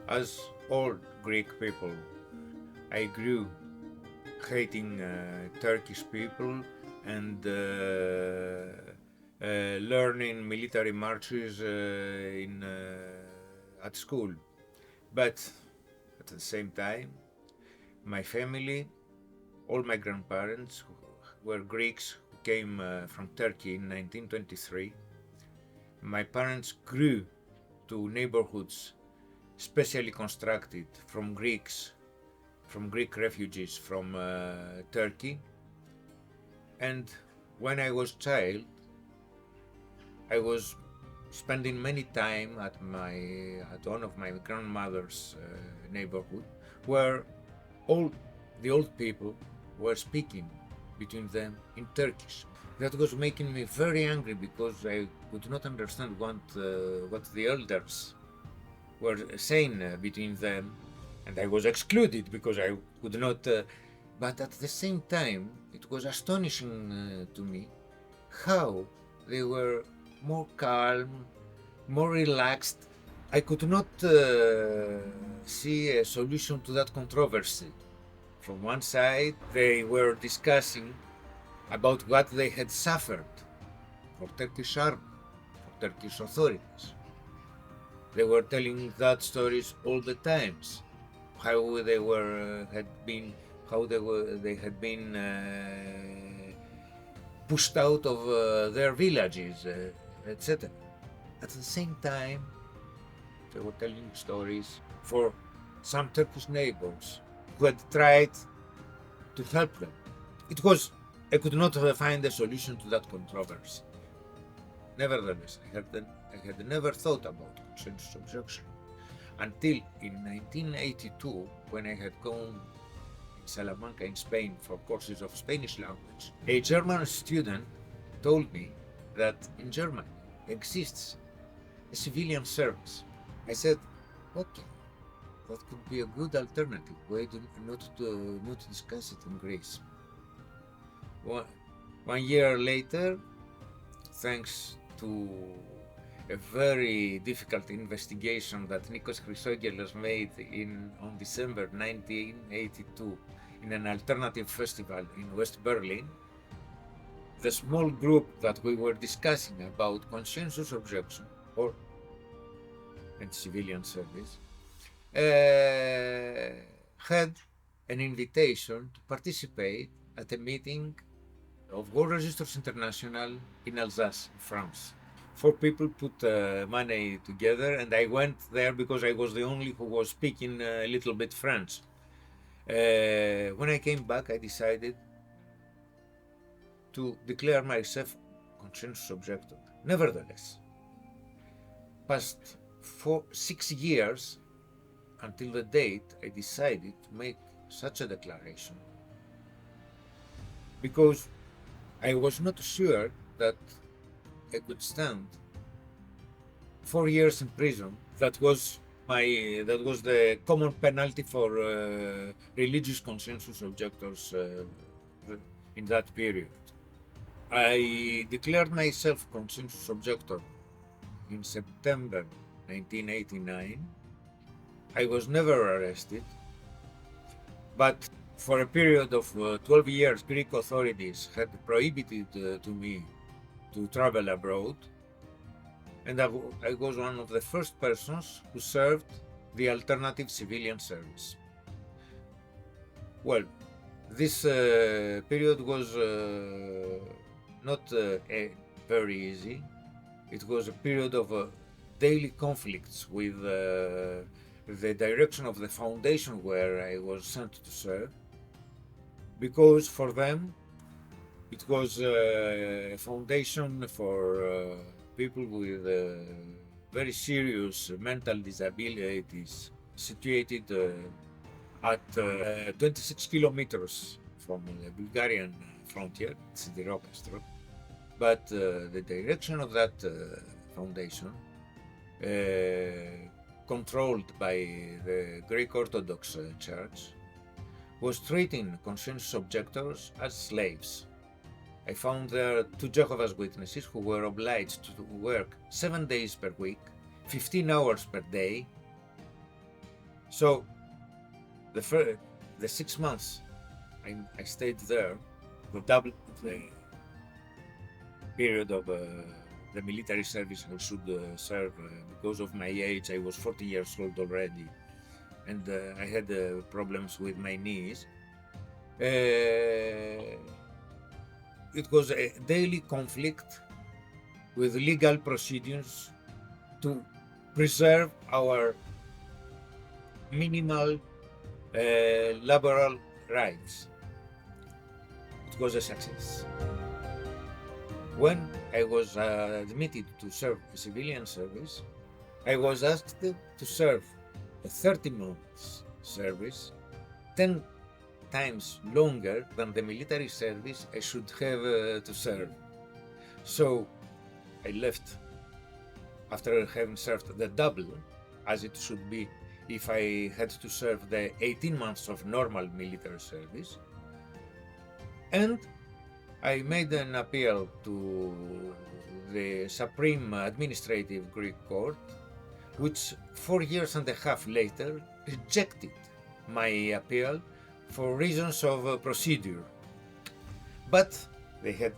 As all Greek people, I grew hating Turkish people and learning military marches at school. But at the same time, my family, all my grandparents who were Greeks who came from Turkey in 1923. My parents grew to neighborhoods specially constructed from Greek refugees from Turkey. And when I was child, I was spending many time at one of my grandmother's neighborhood, where all the old people were speaking between them in Turkish. That was making me very angry because I could not understand what the elders were saying between them, and I was excluded because I could not. But at the same time, it was astonishing to me how they were more calm, more relaxed. I could not see a solution to that controversy. From one side, they were discussing about what they had suffered for Turkish army, for Turkish authorities. They were telling that stories all the times, how they were had been, how they had been pushed out of their villages, etc. At the same time, they were telling stories for some Turkish neighbors who had tried to help them. I could not find a solution to that controversy. Nevertheless, I had never thought about consensus objection until in 1982, when I had gone in Salamanca in Spain for courses of Spanish language. A German student told me that in Germany exists a civilian service. I said, okay, that could be a good alternative. Why not discuss it in Greece? One year later, thanks to a very difficult investigation that Chryssoverghis made on December 1982 in an alternative festival in West Berlin, the small group that we were discussing about consensus objection and civilian service had an invitation to participate at a meeting of War Registers International in Alsace, France. 4 people put money together, and I went there because I was the only who was speaking a little bit French. When I came back, I decided to declare myself consensus objector. Nevertheless, past 6 years until the date I decided to make such a declaration, because I was not sure that I could stand 4 years in prison. That was the common penalty for religious consensus objectors in that period. I declared myself consensus objector in September 1989. I was never arrested, but for a period of 12 years, Greek authorities had prohibited to me to travel abroad, and I was one of the first persons who served the alternative civilian service. Well, this period was not very easy. It was a period of daily conflicts with the direction of the foundation where I was sent to serve, because for them it was a foundation for people with very serious mental disabilities, situated at 26 kilometers from the Bulgarian frontier, Sidiropastro. But the direction of that foundation, controlled by the Greek Orthodox Church, was treating consensus objectors as slaves. I found there 2 Jehovah's Witnesses who were obliged to work 7 days per week, 15 hours per day, So the 6 months I stayed there, the double the period of the military service I should serve. Because of my age, I was 40 years old already, and I had problems with my knees. It was a daily conflict with legal procedures to preserve our minimal laboral rights. It was a success. When I was admitted to serve a civilian service, I was asked to serve a 30 months service, 10 times longer than the military service I should have to serve. So I left after having served the double, as it should be if I had to serve the 18 months of normal military service, and I made an appeal to the Supreme Administrative Greek Court, which 4 years and a half later rejected my appeal for reasons of procedure. But they had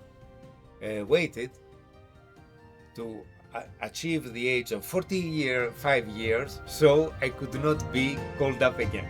waited to achieve the age of 45 years, so I could not be called up again.